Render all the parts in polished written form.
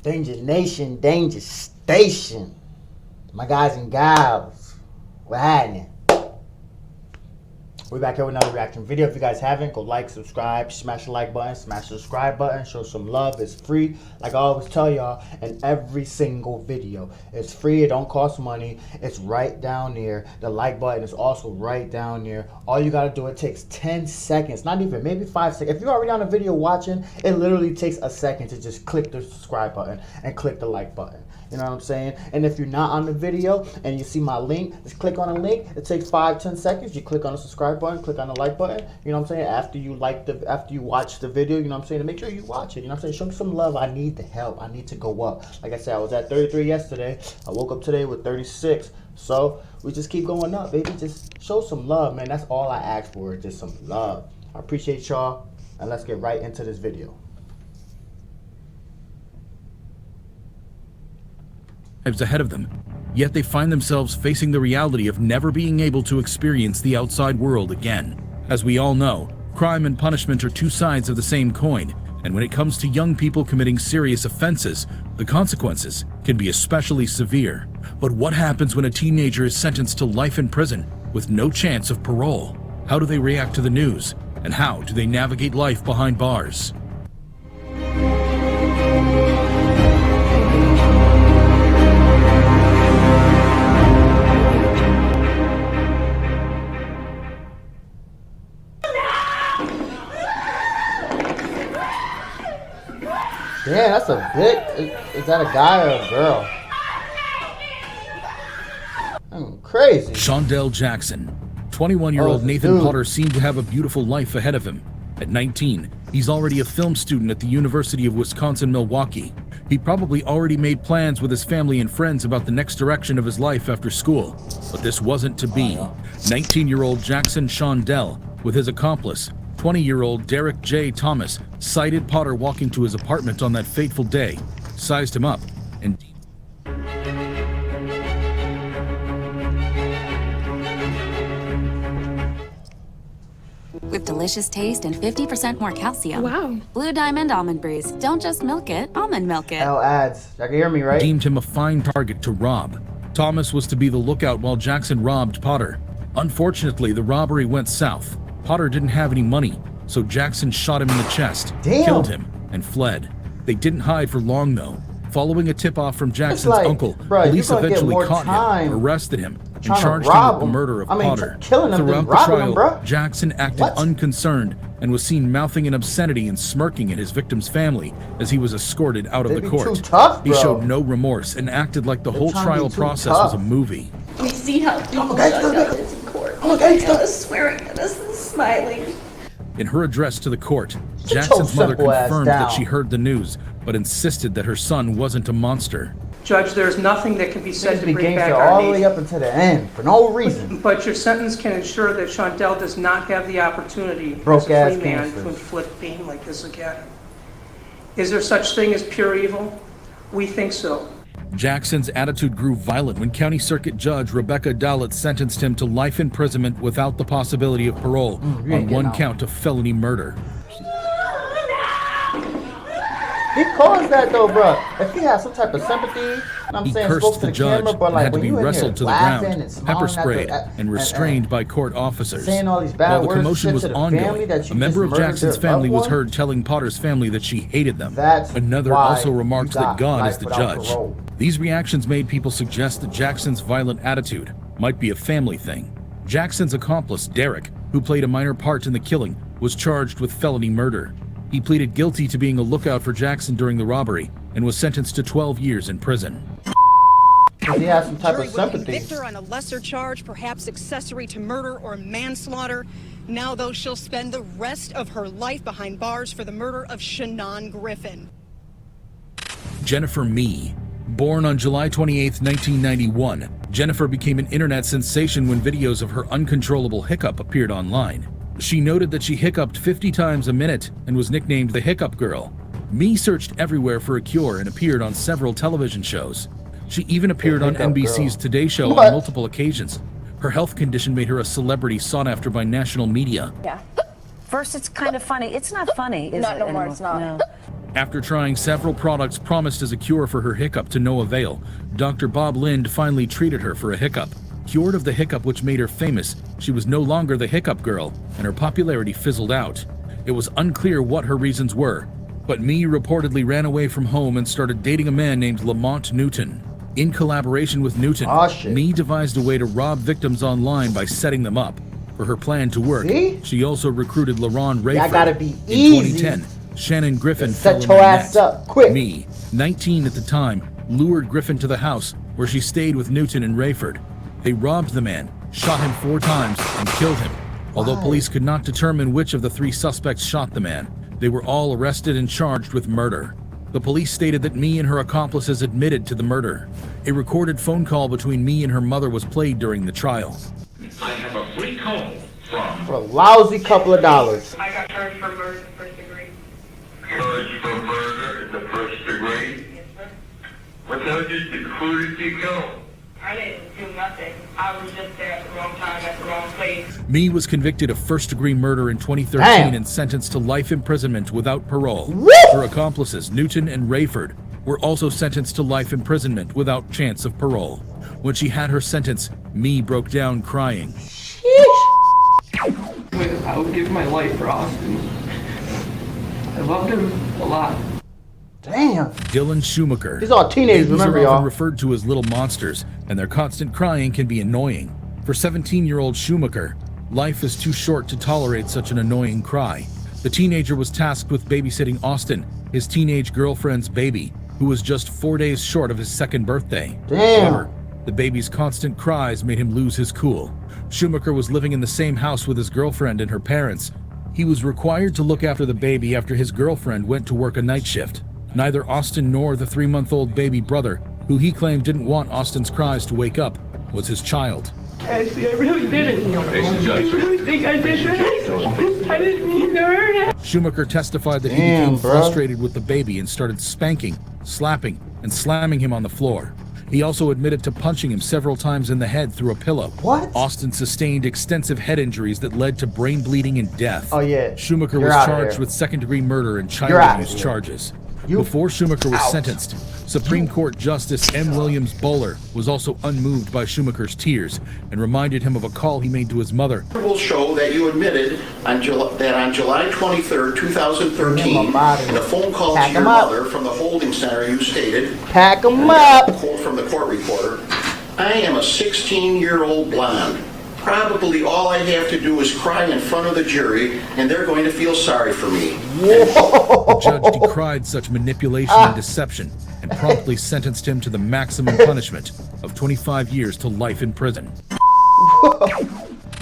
Danger Nation, Danger Station. My guys and gals, what's happening? We're back here with another reaction video. If you guys haven't, go like, subscribe, smash the like button, smash the subscribe button, show some love. It's free. Like I always tell y'all in every single video. It's free, it don't cost money. It's right down there. The like button is also right down there. All you gotta do, it takes 10 seconds, not even, maybe 5 seconds. If you're already on a video watching, it literally takes a second to just click the subscribe button and click the like button. You know what I'm saying? And if you're not on the video and you see my link, just click on the link. It takes 5-10 seconds. You click on the subscribe button, click on the like button. You know what I'm saying? After you watch the video, you know what I'm saying? And make sure you watch it. You know what I'm saying? Show me some love. I need the help. I need to go up. Like I said, I was at 33 yesterday. I woke up today with 36. So we just keep going up, baby. Just show some love, man. That's all I ask for, is just some love. I appreciate y'all. And let's get right into this video. Ahead of them, yet they find themselves facing the reality of never being able to experience the outside world again. As we all know, crime and punishment are two sides of the same coin, and when it comes to young people committing serious offenses, the consequences can be especially severe. But what happens when a teenager is sentenced to life in prison with no chance of parole? How do they react to the news, and how do they navigate life behind bars? Damn, that's a big. Is that a guy or a girl? I'm crazy. Shondell Jackson. 21-year-old Nathan Potter seemed to have a beautiful life ahead of him. At 19, he's already a film student at the University of Wisconsin-Milwaukee. He probably already made plans with his family and friends about the next direction of his life after school. But this wasn't to be. 19-year-old Jackson Shondell, with his accomplice, 20-year-old Derek J. Thomas, sighted Potter walking to his apartment on that fateful day, sized him up, and with delicious taste and 50% more calcium. Wow. Blue Diamond Almond Breeze. Don't just milk it, almond milk it. L ads. Y'all can hear me, right? deemed him a fine target to rob. Thomas was to be the lookout while Jackson robbed Potter. Unfortunately, the robbery went south. Potter didn't have any money, so Jackson shot him in the chest, killed him, and fled. They didn't hide for long, though. Following a tip-off from Jackson's uncle, police eventually caught him, arrested him, and charged him with the murder of Potter. Throughout the trial, Jackson acted unconcerned and was seen mouthing an obscenity and smirking at his victim's family as he was escorted out of the court. He showed no remorse and acted like the whole trial process was a movie. We see how people is in court. Swearing at us and smiling. In her address to the court, Jackson's mother confirmed that she heard the news, but insisted that her son wasn't a monster. Judge, there's nothing that can be said to bring back all the way up until the end for no reason. But your sentence can ensure that Shondell does not have the opportunity as a free man to inflict pain like this again. Is there such thing as pure evil? We think so. Jackson's attitude grew violent when County Circuit Judge Rebecca Dowlett sentenced him to life imprisonment without the possibility of parole on one count of felony murder. He caused that though, bro. If he had some type of sympathy, he cursed the judge and had to be wrestled to the ground, pepper sprayed, and restrained by court officers. While the commotion was ongoing, a member of Jackson's family was heard telling Potter's family that she hated them. Another also remarked that God is the judge. These reactions made people suggest that Jackson's violent attitude might be a family thing. Jackson's accomplice, Derek, who played a minor part in the killing, was charged with felony murder. He pleaded guilty to being a lookout for Jackson during the robbery and was sentenced to 12 years in prison. He has some type of sympathy. Convict her on a lesser charge, perhaps accessory to murder or manslaughter. Now, though, she'll spend the rest of her life behind bars for the murder of Shannon Griffin. Jennifer Mee. Born on July 28, 1991, Jennifer became an internet sensation when videos of her uncontrollable hiccup appeared online. She noted that she hiccuped 50 times a minute and was nicknamed the Hiccup Girl. Mee searched everywhere for a cure and appeared on several television shows. She even appeared on NBC's Today Show on multiple occasions. Her health condition made her a celebrity sought after by national media. Yeah. First, it's kind of funny. It's not funny, is it? No, it's not. No. After trying several products promised as a cure for her hiccup to no avail, Dr. Bob Lind finally treated her for a hiccup. Cured of the hiccup which made her famous, she was no longer the hiccup girl, and her popularity fizzled out. It was unclear what her reasons were, but Mee reportedly ran away from home and started dating a man named Lamont Newton. In collaboration with Newton, Mee devised a way to rob victims online by setting them up. For her plan to work, she also recruited LaRon Rayford. Gotta be In easy. 2010, Shannon Griffin Set fell your in her ass net. up, quick. Mee, 19 at the time, lured Griffin to the house where she stayed with Newton and Rayford. They robbed the man, shot him 4 times, and killed him. Although police could not determine which of the 3 suspects shot the man, they were all arrested and charged with murder. The police stated that Mee and her accomplices admitted to the murder. A recorded phone call between Mee and her mother was played during the trial. I have a free call from... For a lousy couple of dollars. I got charged for murder in the first degree. Charged for murder in the first degree? Yes, sir. What charges did who did you kill? I didn't do nothing. I was just there at the wrong time, at the wrong place. Mee was convicted of first-degree murder in 2013 Damn. and sentenced to life imprisonment without parole. Woo! Her accomplices, Newton and Rayford, were also sentenced to life imprisonment without chance of parole. When she had her sentence, Mee broke down crying. I would give my life for Austin. I loved him a lot. Damn. Dylan Schumacher. These are all teenagers, Babies remember, are often y'all. referred to as little monsters, and their constant crying can be annoying. For 17-year-old Schumacher, life is too short to tolerate such an annoying cry. The teenager was tasked with babysitting Austin, his teenage girlfriend's baby, who was just 4 days short of his 2nd birthday. Damn. However, the baby's constant cries made him lose his cool. Schumacher was living in the same house with his girlfriend and her parents. He was required to look after the baby after his girlfriend went to work a night shift. Neither Austin nor the 3-month-old baby brother, who he claimed didn't want Austin's cries to wake up, was his child. Actually, I really didn't. I really think I did that. I didn't mean to hurt him. Schumacher testified that he Damn, became bro. frustrated with the baby and started spanking, slapping, and slamming him on the floor. He also admitted to punching him several times in the head through a pillow. What? Austin sustained extensive head injuries that led to brain bleeding and death. Oh, yeah. Schumacher You're was outta charged here. with 2nd-degree murder and child You're outta abuse here. charges. You Before Schumacher was out. sentenced, Supreme Court Justice M. Williams Bowler was also unmoved by Schumacher's tears and reminded him of a call he made to his mother. Will show that you admitted that on July 23rd, 2013, in a phone call Pack to your 'em up. mother from the holding center, you stated, Pack them and up. a quote from the court reporter, "I am a 16-year-old blonde. Probably all I have to do is cry in front of the jury, and they're going to feel sorry for me." The judge decried such manipulation and deception and promptly sentenced him to the maximum punishment of 25 years to life in prison.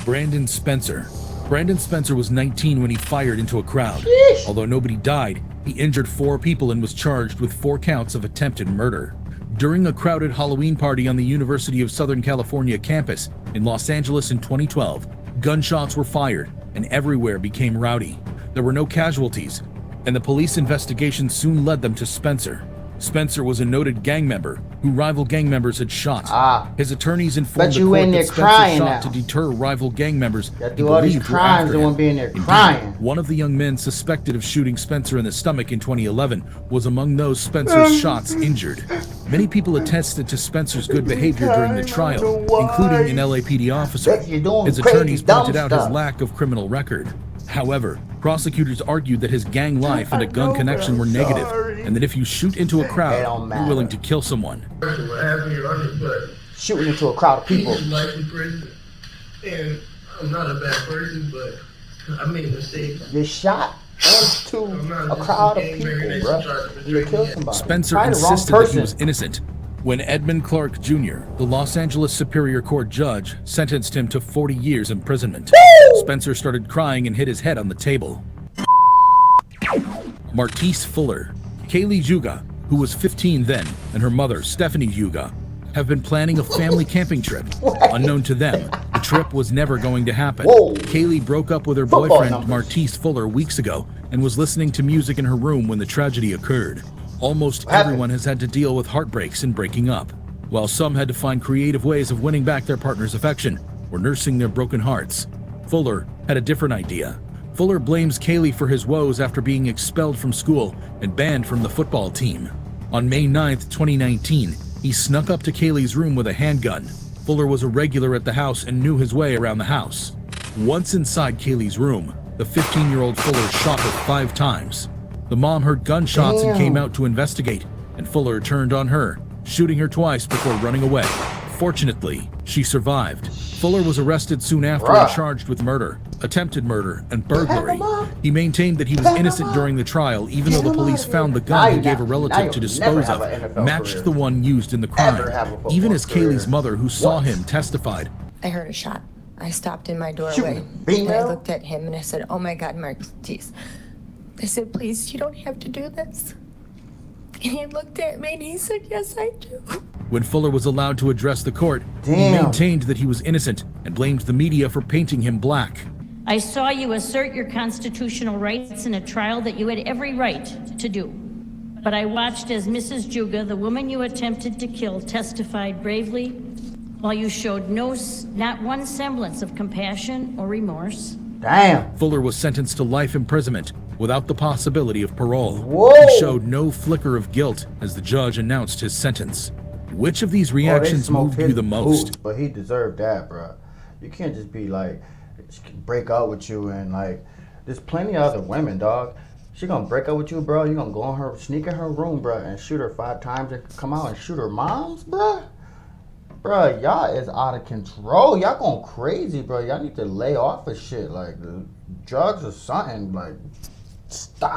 Brandon Spencer. Brandon Spencer was 19 when he fired into a crowd. Although nobody died, he injured 4 people and was charged with 4 counts of attempted murder. During a crowded Halloween party on the University of Southern California campus in Los Angeles in 2012, gunshots were fired and everywhere became rowdy. There were no casualties, and the police investigation soon led them to Spencer. Spencer was a noted gang member who rival gang members had shot. His attorneys informed Bet the you court in that there Spencer crying shot now. to deter rival gang members Gotta he do all these believed were crimes after and him. won't be in there Indeed, crying. one of the young men suspected of shooting Spencer in the stomach in 2011 was among those Spencer's shots injured. Many people attested to Spencer's good behavior during the trial, including an LAPD officer. Bet you're doing His crazy, attorneys dumb pointed out his stuff. lack of criminal record. However, prosecutors argued that his gang life and a gun connection were negative, and that if you shoot into a It crowd, don't you're willing matter. to kill someone. Shooting into a crowd of people. Life in prison, and I'm not a bad person, but I made mistakes. You shot into a crowd of people, bro. You killed somebody. Spencer Probably the wrong insisted that he person. was innocent. When Edmund Clark Jr., the Los Angeles Superior Court judge, sentenced him to 40 years imprisonment, Spencer started crying and hit his head on the table. Martise Fuller. Kaylee Juga, who was 15 then, and her mother, Stephanie Juga, have been planning a family camping trip. Unknown to them, the trip was never going to happen. Whoa. Kaylee broke up with her Football boyfriend, numbers. Martise Fuller, weeks ago and was listening to music in her room when the tragedy occurred. Almost What happened? everyone has had to deal with heartbreaks and breaking up, while some had to find creative ways of winning back their partner's affection or nursing their broken hearts. Fuller had a different idea. Fuller blames Kaylee for his woes after being expelled from school and banned from the football team. On May 9th, 2019, he snuck up to Kaylee's room with a handgun. Fuller was a regular at the house and knew his way around the house. Once inside Kaylee's room, the 15-year-old Fuller shot her 5 times. The mom heard gunshots and came out to investigate, and Fuller turned on her, shooting her twice before running away. Fortunately, she survived. Fuller was arrested soon after and charged with murder, attempted murder, and burglary. He maintained that he was innocent during the trial, even though the police found the gun he gave a relative to dispose of matched the one used in the crime, even as Kaylee's mother, who saw him, testified. I heard a shot. I stopped in my doorway, and I looked at him and I said, "Oh my God, Mark, please." I said, "Please, you don't have to do this." And he looked at me and he said, "Yes, I do." When Fuller was allowed to address the court, he maintained that he was innocent and blamed the media for painting him black. I saw you assert your constitutional rights in a trial that you had every right to do. But I watched as Mrs. Juga, the woman you attempted to kill, testified bravely, while you showed not one semblance of compassion or remorse. Damn. Fuller was sentenced to life imprisonment without the possibility of parole. Whoa. He showed no flicker of guilt as the judge announced his sentence. Which of these reactions moved you the most? But he deserved that, bro. You can't just be like, break up with you and like, there's plenty of other women, dog. She gonna break up with you, bro. You gonna go on her, sneak in her room, bro, and shoot her 5 times and come out and shoot her moms, bro? Bro, y'all is out of control. Y'all going crazy, bro. Y'all need to lay off of shit, like the drugs or something. Like, stop.